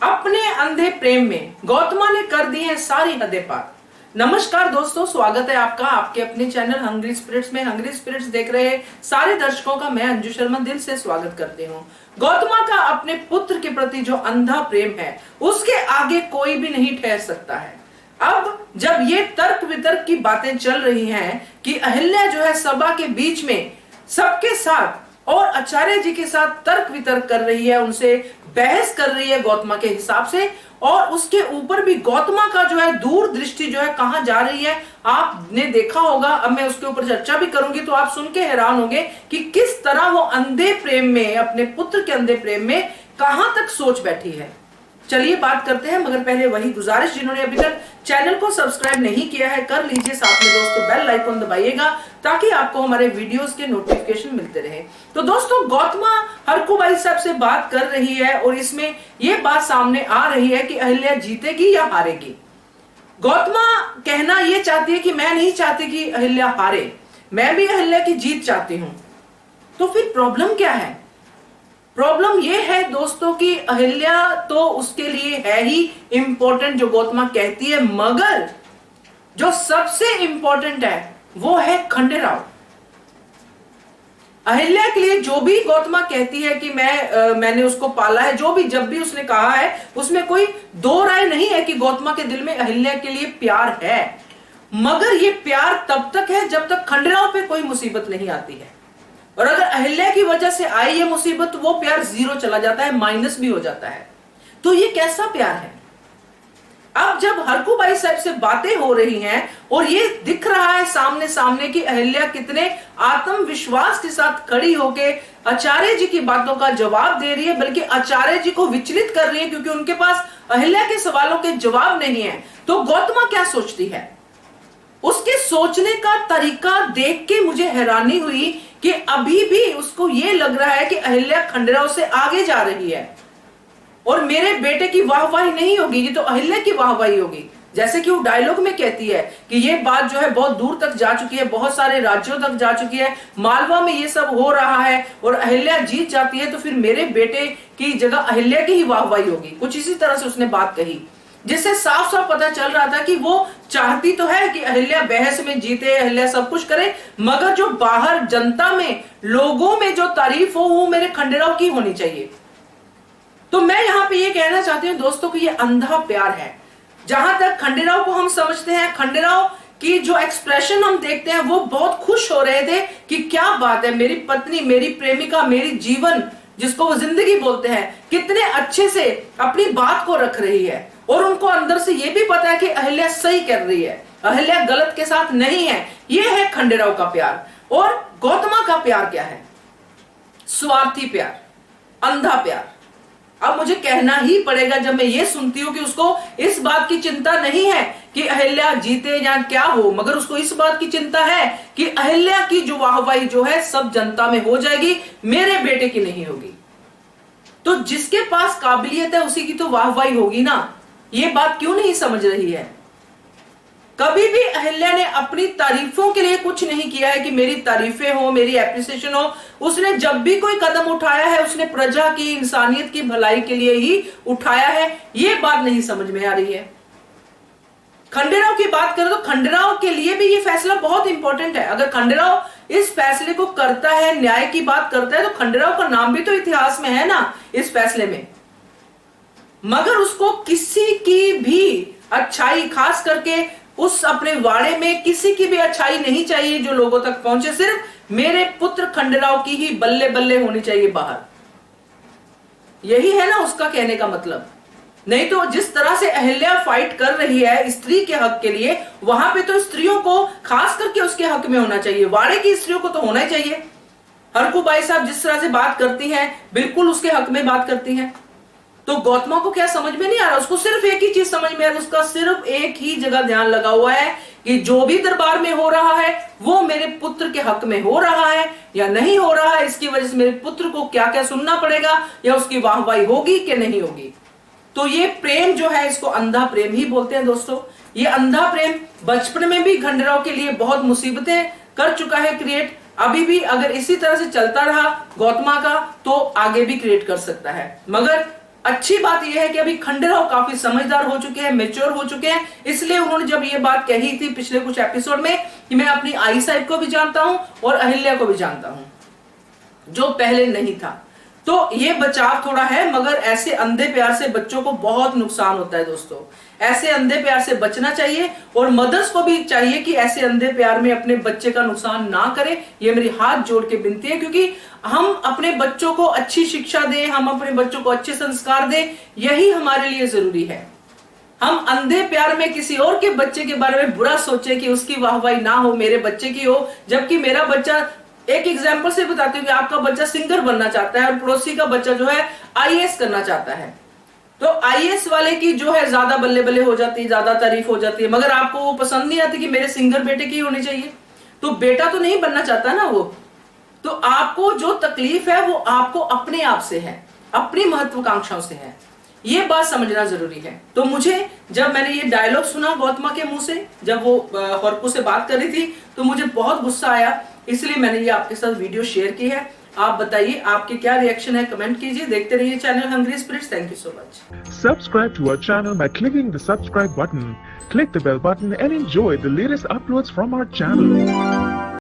अपने अंधे प्रेम में गौतमा ने कर दी है सारी हदें पार। नमस्कार दोस्तों, स्वागत है आपका आपके अपने चैनल हंग्री स्पिरिट्स में। हंग्री स्पिरिट्स देख रहे सारे दर्शकों का मैं अंजू शर्मा दिल से स्वागत करती हूँ। गौतमा का अपने पुत्र के प्रति जो अंधा प्रेम है उसके आगे कोई भी नहीं ठहर सकता है। अब जब ये तर्क वितर्क की बातें चल रही हैं कि अहिल्या जो है सभा के बीच में सबके साथ और आचार्य जी के साथ तर्क वितर्क कर रही है, उनसे बहस कर रही है गौतमा के हिसाब से, और उसके ऊपर भी गौतमा का जो है दूर दृष्टि जो है कहां जा रही है आपने देखा होगा। अब मैं उसके ऊपर चर्चा भी करूंगी तो आप सुन के हैरान होंगे कि किस तरह वो अंधे प्रेम में, अपने पुत्र के अंधे प्रेम में कहां तक सोच बैठी है। चलिए बात करते हैं, मगर पहले वही गुजारिश, जिन्होंने अभी तक चैनल को सब्सक्राइब नहीं किया है कर लीजिए, साथ में दोस्तों बेल आइकन दबाइएगा ताकि आपको हमारे वीडियोस के नोटिफिकेशन मिलते रहे। तो दोस्तों गौतमा हरकुबाई साहब से बात कर रही है और इसमें यह बात सामने आ रही है कि अहिल्या जीतेगी या हारेगी। गौतमा कहना यह चाहती है कि मैं नहीं चाहती कि अहिल्या हारे, मैं भी अहिल्या की जीत चाहती हूं। तो फिर प्रॉब्लम क्या है? प्रॉब्लम यह है दोस्तों कि अहिल्या तो उसके लिए है ही इंपॉर्टेंट जो गौतमा कहती है, मगर जो सबसे इंपॉर्टेंट है वो है खंडेराव। अहिल्या के लिए जो भी गौतमा कहती है कि मैंने उसको पाला है, जो भी जब भी उसने कहा है उसमें कोई दो राय नहीं है कि गौतमा के दिल में अहिल्या के लिए प्यार है, मगर ये प्यार तब तक है जब तक खंडेराव पे कोई मुसीबत नहीं आती है। और अगर अहिल्या की वजह से आई ये मुसीबत तो वो प्यार जीरो चला जाता है, माइनस भी हो जाता है। तो ये कैसा प्यार है? अब जब हरकुबाई साहब से बातें हो रही हैं और ये दिख रहा है सामने सामने कि अहिल्या कितने आत्मविश्वास के साथ खड़ी होके आचार्य जी की बातों का जवाब दे रही है, बल्कि आचार्य जी को विचलित कर रही है क्योंकि उनके पास अहिल्या के सवालों के जवाब नहीं है। तो गौतमा क्या सोचती है? उसके सोचने का तरीका देख के मुझे हैरानी हुई कि अभी भी उसको यह लग रहा है कि अहिल्या खंडेराव से आगे जा रही है और मेरे बेटे की वाहवाही नहीं होगी, ये तो अहिल्या की वाहवाही होगी। जैसे कि वो डायलॉग में कहती है कि ये बात जो है बहुत दूर तक जा चुकी है, बहुत सारे राज्यों तक जा चुकी है, मालवा में ये सब हो रहा है और अहिल्या जीत जाती है, तो फिर मेरे बेटे की जगह अहिल्या की ही वाहवाही होगी। कुछ इसी तरह से उसने बात कही, जिससे साफ साफ पता चल रहा था कि वो चाहती तो है कि अहिल्या बहस में जीते, अहिल्या सब कुछ करे, मगर जो बाहर जनता में, लोगों में जो तारीफ हो वो मेरे खंडेराव की होनी चाहिए। तो मैं यहां पे ये कहना चाहती हूं दोस्तों कि ये अंधा प्यार है। जहां तक खंडेराव को हम समझते हैं, खंडेराव की जो एक्सप्रेशन हम देखते हैं वो बहुत खुश हो रहे थे कि क्या बात है, मेरी पत्नी, मेरी प्रेमिका, मेरी जीवन जिसको वो जिंदगी बोलते हैं, कितने अच्छे से अपनी बात को रख रही है। और उनको अंदर से ये भी पता है कि अहिल्या सही कर रही है, अहिल्या गलत के साथ नहीं है। ये है खंडेराव का प्यार। और गौतमा का प्यार क्या है? स्वार्थी प्यार, अंधा प्यार। अब मुझे कहना ही पड़ेगा जब मैं ये सुनती हूं कि उसको इस बात की चिंता नहीं है कि अहिल्या जीते या क्या हो, मगर उसको इस बात की चिंता है कि अहिल्या की जो वाहवाही जो है सब जनता में हो जाएगी, मेरे बेटे की नहीं होगी। तो जिसके पास काबिलियत है उसी की तो वाहवाही होगी ना। ये बात क्यों नहीं समझ रही है? कभी भी अहिल्या ने अपनी तारीफों के लिए कुछ नहीं किया है कि मेरी तारीफें हो, मेरी एप्रिसिएशन हो। उसने जब भी कोई कदम उठाया है उसने प्रजा की, इंसानियत की भलाई के लिए ही उठाया है। ये बात नहीं समझ में आ रही है। खंडेराव की बात करें तो खंडेराव के लिए भी ये फैसला बहुत इंपॉर्टेंट है। अगर खंडेराव इस फैसले को करता है, न्याय की बात करता है, तो खंडेराव का नाम भी तो इतिहास में है ना इस फैसले में। मगर उसको किसी की भी अच्छाई, खास करके उस अपने वाड़े में किसी की भी अच्छाई नहीं चाहिए जो लोगों तक पहुंचे, सिर्फ मेरे पुत्र खंडेराव की ही बल्ले बल्ले होनी चाहिए बाहर। यही है ना उसका कहने का मतलब। नहीं तो जिस तरह से अहिल्या फाइट कर रही है स्त्री के हक के लिए, वहां पे तो स्त्रियों को खास करके उसके हक में होना चाहिए, वाड़े की स्त्रियों को तो होना ही चाहिए। हरकुबाई साहब जिस तरह से बात करती हैं बिल्कुल उसके हक में बात करती हैं। तो गौतमा को क्या समझ में नहीं आ रहा? उसको सिर्फ एक ही चीज समझ में आ रही है, उसका सिर्फ एक ही जगह ध्यान लगा हुआ है कि जो भी दरबार में हो रहा है वो मेरे पुत्र के हक में हो रहा है या नहीं हो रहा है, इसकी वजह से मेरे पुत्र को क्या क्या सुनना पड़ेगा, या उसकी वाहवाही होगी कि नहीं होगी। तो ये प्रेम जो है इसको अंधा प्रेम ही बोलते हैं दोस्तों। ये अंधा प्रेम बचपन में भी खंडेराव के लिए बहुत मुसीबतें कर चुका है क्रिएट, अभी भी अगर इसी तरह से चलता रहा गौतमा का तो आगे भी क्रिएट कर सकता है। मगर अच्छी बात यह है कि अभी खंडेराव काफी समझदार हो चुके हैं, मेच्योर हो चुके हैं, इसलिए उन्होंने जब ये बात कही थी पिछले कुछ एपिसोड में कि मैं अपनी आई साइड को भी जानता हूं और अहिल्या को भी जानता हूं, जो पहले नहीं था, तो ये बचाव थोड़ा है। मगर ऐसे अंधे प्यार से बच्चों को बहुत नुकसान होता है दोस्तों, ऐसे अंधे प्यार से बचना चाहिए और मदर्स को भी चाहिए कि ऐसे अंधे प्यार में अपने बच्चे का नुकसान ना करें। ये मेरी हाथ जोड़ के विनती है, क्योंकि हम अपने बच्चों को अच्छी शिक्षा दें, हम अपने बच्चों को अच्छे संस्कार दें, यही हमारे लिए जरूरी है। हम अंधे प्यार में किसी और के बच्चे के बारे में बुरा सोचें कि उसकी वाहवाही ना हो, मेरे बच्चे की हो, जबकि मेरा बच्चा, एक एग्जाम्पल से बताती हूँ कि आपका बच्चा सिंगर बनना चाहता है और पड़ोसी का बच्चा जो है आईएएस करना चाहता है, तो आईएएस वाले की जो है ज्यादा बल्ले बल्ले हो जाती है, ज्यादा तारीफ हो जाती है, मगर आपको वो पसंद नहीं आती कि मेरे सिंगर बेटे की होनी चाहिए, तो बेटा तो नहीं बनना चाहता ना वो। तो आपको जो तकलीफ है वो आपको अपने आप से है, अपनी महत्वाकांक्षाओं से है, ये बात समझना जरूरी है। तो मुझे जब मैंने ये डायलॉग सुना गौतमा के मुंह से, जब वो हॉर्कू से बात कर रही थी, तो मुझे बहुत गुस्सा आया, इसलिए मैंने ये आपके साथ वीडियो शेयर की है। आप बताइए आपके क्या रिएक्शन है, कमेंट कीजिए। देखते रहिए channel hungry spirits. Thank you so much. Subscribe to our channel by clicking the subscribe button. Click the bell button and enjoy the latest uploads from our channel.